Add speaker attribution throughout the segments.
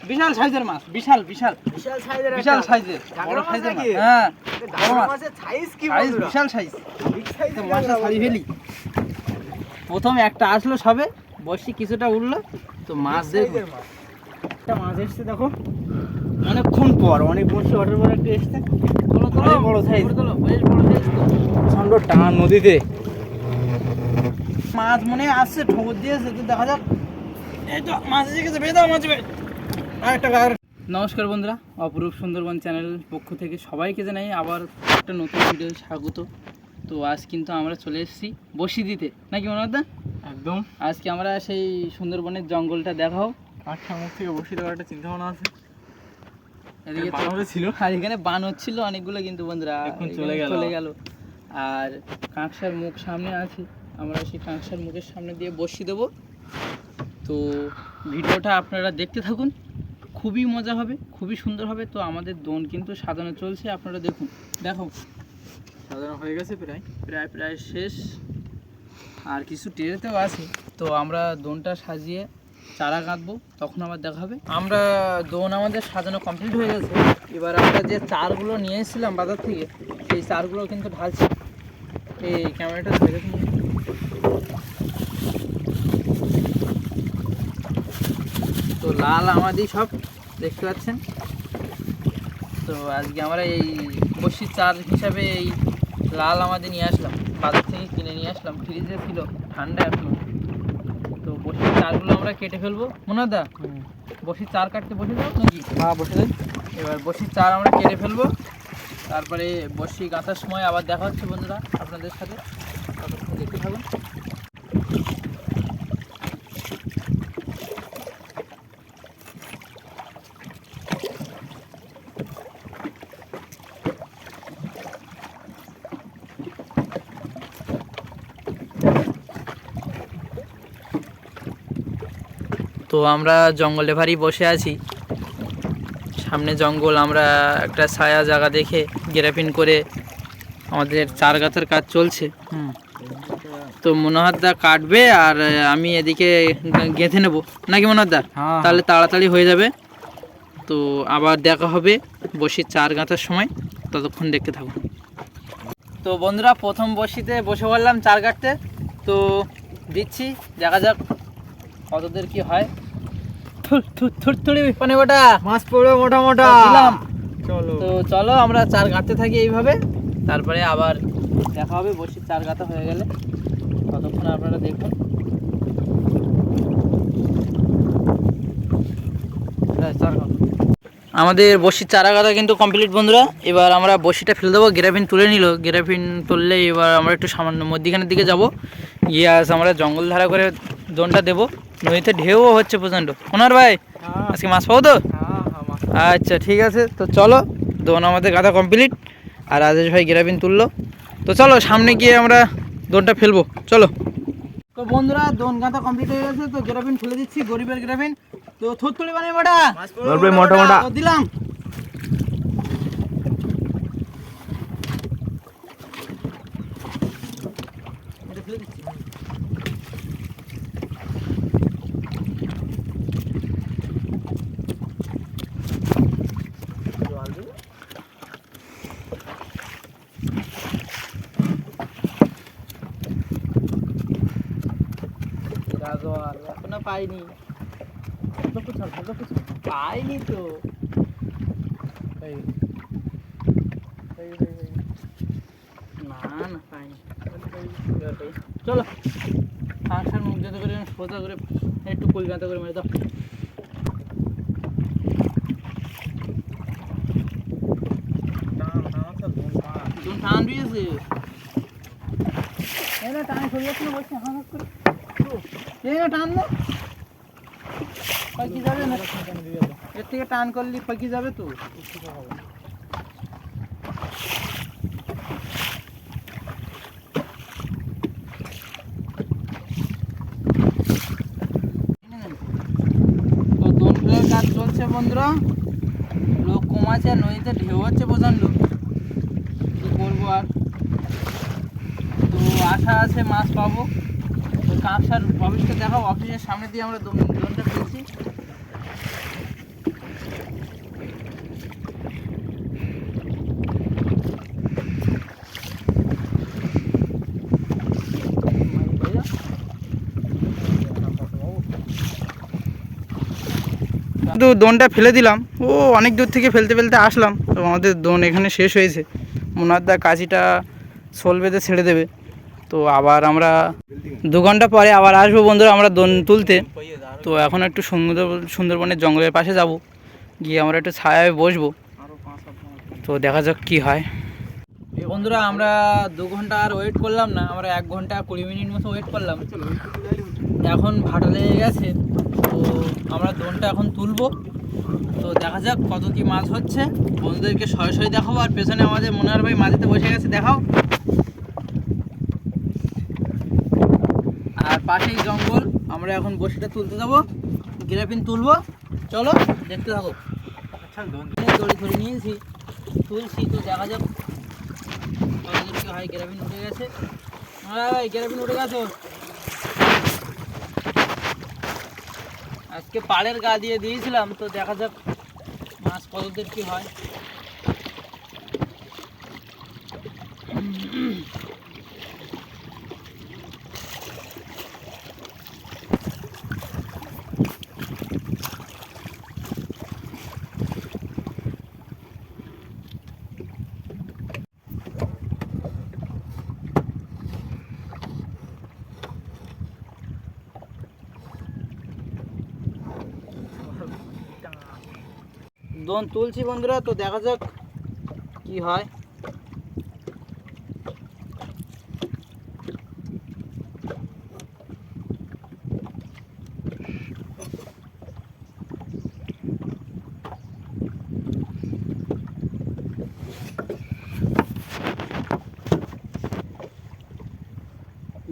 Speaker 1: বিশাল সাইজের মাছ, বিশাল বিশাল
Speaker 2: বিশাল সাইজের
Speaker 1: বিশাল সাইজের বড় সাইজের মাছ। হ্যাঁ বড় মাছের
Speaker 2: সাইজ কি
Speaker 1: সাইজ
Speaker 2: বন্ধুরা?
Speaker 1: বিশাল সাইজ।
Speaker 2: বিগ সাইজ
Speaker 1: তো মাছটা ছাড়ি ফেলি। প্রথম একটা আসলো সবে, বসি কিছুটা উঠলো, তো মাছ দেখো একটা মাছ এসছে দেখো অনেকক্ষণ পর, অনেক বসে ওঠার পর একটা এসছে। তোলো তোলো বড় সাইজ, তোলো বেশ বড় সাইজ তো। প্রচন্ড টান নদীতে, মাছ মনে হয় আসছে, ঠোকর দিয়েছে, তো দেখা যাক। এই তো মাছ এসে গেছে, বেঁধে দাও মাছ, আরেকটা গায়ের। নমস্কার বন্ধুরা, অপরূপ সুন্দরবন চ্যানেল পক্ষ থেকে সবাইকে জানাই আবার একটা নতুন ভিডিও স্বাগত। তো আজ কিন্তু আমরা চলে এসেছি বসি দিতে, নাকি মনোহরদা?
Speaker 2: একদম।
Speaker 1: আজকে আমরা সেই সুন্দরবনের জঙ্গলটা দেখাও।
Speaker 2: আটটা মুখ থেকে বসে দেওয়ার একটা চিন্তা ভাবনা আছে।
Speaker 1: এদিকে
Speaker 2: বানর ছিল,
Speaker 1: আর এখানে বানর ছিল অনেকগুলো, কিন্তু বন্ধুরা
Speaker 2: এখন
Speaker 1: চলে গেল। আর কাঁকসার মুখ সামনে আছে, আমরা সেই কাঁকসার মুখের সামনে দিয়ে বসি দেবো। তো ভিডিওটা আপনারা দেখতে থাকুন, খুবই মজা হবে, খুবই সুন্দর হবে। তো আমাদের দোন কিন্তু সাজানো চলছে, আপনারা দেখুন। দেখো
Speaker 2: সাজানো হয়ে গেছে প্রায়
Speaker 1: প্রায় প্রায় শেষ, আর কিছু টেরেতেও আছে। তো আমরা দোনটা সাজিয়ে চারা কাটবো, তখন আবার দেখা হবে। আমরা দোন আমাদের সাজানো কমপ্লিট হয়ে গেছে। এবার আমরা যে চারগুলো নিয়ে এসেছিলাম বাজার থেকে, সেই চারগুলো কিন্তু ঢালছি। এই ক্যামেরাটা ধরে দেখুন। তো লাল আমাদের সব দেখতে পাচ্ছেন। তো আজকে আমরা এই বসির চার হিসাবে এই লাল আমাদের নিয়ে আসলাম, বাজার থেকে কিনে নিয়ে আসলাম, ফ্রিজে ছিল, ঠান্ডা এখনো। তো বসির চারগুলো আমরা কেটে ফেলবো। মনোদা, বসির চার কাটতে বসে যাও নাকি?
Speaker 2: হ্যাঁ বসে যাই।
Speaker 1: এবার বসির চার আমরা কেটে ফেলবো, তারপরে বসি গাঁথার সময় আবার দেখা হচ্ছে বন্ধুরা আপনাদের সাথে, ততক্ষণ দেখতে থাকুন। তো আমরা জঙ্গলে ভারী বসে আছি, সামনে জঙ্গল। আমরা একটা ছায়া জায়গা দেখে গ্রাফিন করে আমাদের চার গাছের কাজ চলছে। তো মনোহরদা কাটবে আর আমি এদিকে গেঁথে নেব, নাকি মনোহরদা?
Speaker 2: হ্যাঁ।
Speaker 1: তাহলে তাড়াতাড়ি হয়ে যাবে। তো আবার দেখা হবে বসির চার গাঁথার সময়, ততক্ষণ দেখতে থাকুন। তো বন্ধুরা, প্রথম বসিতে বসে পড়লাম চার কাটতে। তো দিচ্ছি, দেখা যাক কতদের কি হয়। মানে ওটা
Speaker 2: মাছ পড়বে মোটা মোটা।
Speaker 1: দিলাম।
Speaker 2: চলো
Speaker 1: তো চলো আমরা চার গাঁথতে থাকি এইভাবে, তারপরে আবার দেখা হবে বসির চার গাঁথা হয়ে গেলে, ততক্ষণ আপনারা দেখুন। আমাদের বসির চারা গাঁথা কিন্তু কমপ্লিট বন্ধুরা। এবার আমরা বসিটা ফেলে দেবো, গ্রাফিন তুলে নিল। গ্রাফিন তুললে এবার আমরা একটু সামান্য মধ্যিখানের দিকে যাব, গিয়ে আজ আমরা জঙ্গল ধারা করে দোনটা দেবো। নদীতে ঢেউও হচ্ছে প্রচণ্ড। ওনার ভাই আজকে মাছ পাবো তো? আচ্ছা ঠিক আছে, তো চলো। দোন আমাদের গাঁথা কমপ্লিট, আর রাজেশ ভাই গ্রাফিন তুললো। তো চলো সামনে গিয়ে আমরা দোনটা ফেলবো, চলো। তো বন্ধুরা, দোন গাঁথা কমপ্লিট হয়ে গেছে। তো গ্রাফিন ফেলে দিচ্ছি, গরিবের গ্রাফিন। তো থুতথুড়ি বানিয়ে মোটা
Speaker 2: মোটা মোটা
Speaker 1: দিলাম। এটা ফেলে দিচ্ছি। এখনো পাইনি, পাইনি তো। না না পাইনি। চলো ফাংশন মুখ যাতে করে সোজা করে একটু কলকাতা করে মেরে দাও। টান দিয়েছে, টান চলে যাচ্ছে না, বলছে হাঁ করে টান দাও। পাখি যাবে না, এর থেকে টান করলে পাখি যাবে তো। তো দোন ফেলার কাজ চলছে বন্ধুরা, লোক কম আছে, নদীতে ঢেউ হচ্ছে প্রচণ্ড। কী করবো আর, তো আশা আছে মাছ পাবো। তো কাঁকসার অফিসটা দেখাও, অফিসের সামনে দিয়ে আমরা দোনটা ফেলছি। কিন্তু দোনটা ফেলে দিলাম, ও অনেক দূর থেকে ফেলতে ফেলতে আসলাম, তো আমাদের দোন এখানে শেষ হয়েছে। মুনাদ্দা কাঁচিটা শোল বেঁধে ছেড়ে দেবে, তো আবার আমরা 2 ঘন্টা পরে আবার আসবো বন্ধুরা আমরা দোন তুলতে। তো এখন একটু সুন্দরবনের জঙ্গলের পাশে যাব, গিয়ে আমরা একটু ছায়ায় বসবো, তো দেখা যাক কি হয়। বন্ধুরা আমরা 2 ঘন্টা আর ওয়েট করলাম না, আমরা 1 ঘন্টা 20 মিনিট মতো ওয়েট করলাম। এখন ভাটা লেগে গেছে, তো আমরা দোনটা এখন তুলবো, তো দেখা যাক কত কি মাছ হচ্ছে। বন্ধুদেরকে সরাসরি দেখাবো, আর পেছনে আমাদের মনোহর ভাই মাঝিতে বসে গেছে, দেখাও। আর পাশেই জঙ্গল, আমরা এখন বসিটা তুলতে যাবো, গ্রাফিন তুলবো, চলো দেখতে থাকো। আচ্ছা দড়ি ধরে নিয়েছি, তুলছি, তো দেখা যাক কতদূর কি হয়। গ্রাফিন উঠে গেছে, ভাই গ্রাফিন উঠে গেছো। আজকে পাড়ের গা দিয়ে দিয়েছিলাম, তো দেখা যাক মাছ কতদূর কি হয়। দোন তুলছি বন্ধুরা, তো দেখা যাক কি হয়।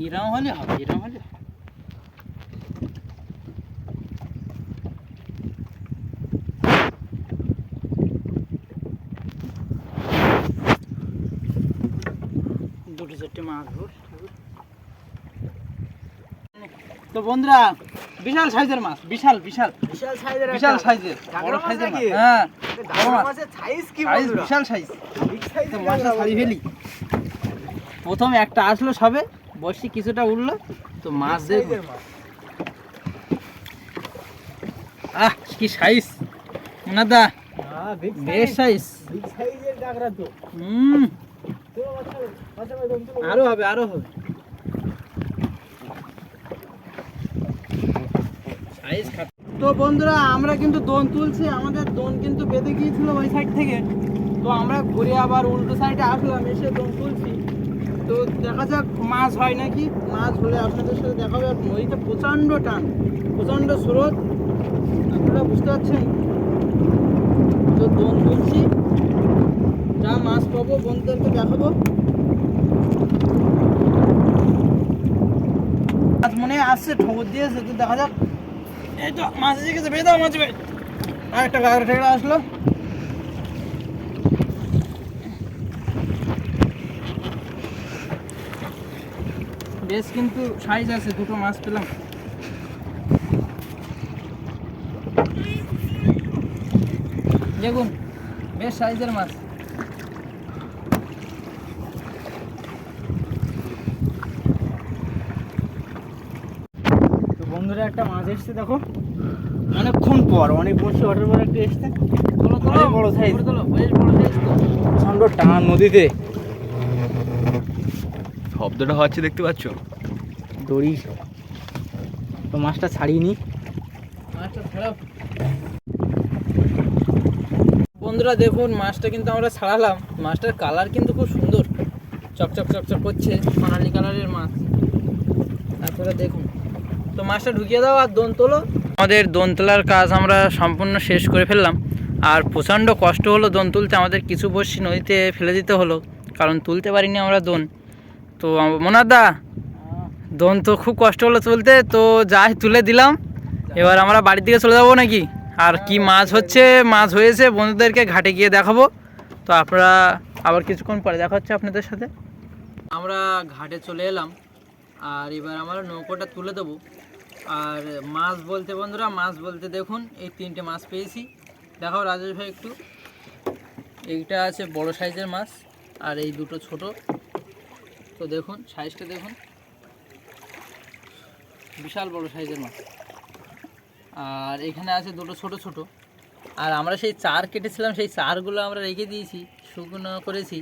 Speaker 1: এরম হলে হবে, এরম হলে দুটো চারটে মাছ। তো বন্ধুরা বিশাল সাইজের মাছ, বিশাল বিশাল বিশাল সাইজের, বড় সাইজের মাছ। হ্যাঁ সাইজ বিশাল সাইজ, তো মাছটা ছাড়ি ফেলি। প্রথম একটা আসলো সবে, বসি কিছুটা উঠলো, তো মাছ দেখো, আহ কি সাইজ মুনাদা, বেশ সাইজ। আরো হবে, আরো হবে সাইজ। তো বন্ধুরা আমরা কিন্তু দোন তুলছি, আমাদের দোন কিন্তু বেঁধে গিয়েছিল ওই সাইড থেকে, তো আমরা ঘুরে আবার উল্টো সাইডে আসলাম, এসে দোন তুলছি। তো দেখা যাক মাছ হয় নাকি, মাছ হলে আপনাদের সাথে দেখা হবে। নদীতে প্রচণ্ড টান, প্রচণ্ড স্রোত, আপনারা বুঝতে পারছেন। তো দোন তুলছি, যা মাছ পাবো বন্ধুদেরকে দেখাবো। মাছ মনে আসছে, ঠোকর দিয়েছে, তো দেখা যাক। এই তো মাছ এসে গেছে, বেঁধে দাও মাছ, আর একটা গাগরা ঠেকড়া আসলো। বেশ কিন্তু সাইজ আছে, দুটো মাছ পেলাম। দেখুন বেশ সাইজের মাছ। তো বন্ধুরা একটা মাছ এসছে, দেখো অনেকক্ষণ পর, অনেক বছর ওঠার পর একটা এসছে, বড় সাইজ, বেশ বড় সাইজ, প্রচণ্ড টান নদীতে।
Speaker 2: শব্দটা হচ্ছে দেখতে পাচ্ছ,
Speaker 1: দড়ি, তো মাছটা ছাড়িয়ে নি, মাছটা ছাড়াও। বন্ধুরা দেখুন মাছটা কিন্তু আমরা ছাড়ালাম, মাছটার কালার কিন্তু খুব সুন্দর, চকচক চকচক করছে, সোনালি কালারের মাছ। তারপরে দেখুন, তো মাছটা ঢুকিয়ে দাও আর দোন তোলো। আমাদের দোন তোলার কাজ আমরা সম্পূর্ণ শেষ করে ফেললাম, আর প্রচণ্ড কষ্ট হলো দোন তুলতে, আমাদের কিছু বড়শি নদীতে ফেলে দিতে হলো, কারণ তুলতে পারিনি আমরা দোন। তো মোনাদা দোন তো খুব কষ্ট হলো তুলতে, তো যাই তুলে দিলাম, এবার আমরা বাড়ির দিকে চলে যাবো নাকি। আর কি মাছ হচ্ছে, মাছ হয়েছে, বন্ধুদেরকে ঘাটে গিয়ে দেখাবো। তো আপনারা আবার কিছুক্ষণ পরে দেখা হচ্ছে আপনাদের সাথে। আমরা ঘাটে চলে এলাম, আর এবার আমরা নৌকোটা তুলে দেবো। আর মাছ বলতে বন্ধুরা, মাছ বলতে দেখুন এই 3টে মাছ পেয়েছি, দেখাও রাজেশ ভাই একটু। এইটা আছে বড় সাইজের মাছ, আর এই দুটো ছোট। তো দেখুন সাইজটা দেখুন, বিশাল বড় সাইজের মাছ। আর এখানে আছে দুটো ছোট ছোট। আর আমরা সেই চার কেটেছিলাম, সেই চারগুলো আমরা রেখে দিয়েছি, শুকনো করেছি।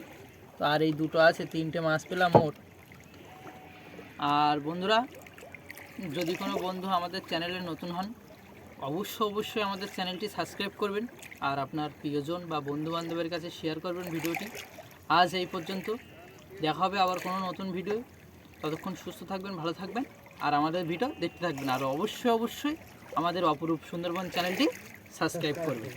Speaker 1: তো আর এই দুটো আছে, 3টে মাছ পেলাম মোট। আর বন্ধুরা, যদি কোনো বন্ধু আমাদের চ্যানেলে নতুন হন, অবশ্যই আমাদের চ্যানেলটি সাবস্ক্রাইব করবেন আর আপনার প্রিয়জন বা বন্ধুবান্ধবের কাছে শেয়ার করবেন ভিডিওটি। আজ এই পর্যন্ত, দেখা হবে আবার কোনো নতুন ভিডিও। ততক্ষণ সুস্থ থাকবেন, ভালো থাকবেন আর আমাদের ভিডিও দেখতে থাকবেন। আর অবশ্যই আমাদের অপরূপ সুন্দরবন চ্যানেলটি সাবস্ক্রাইব করবেন।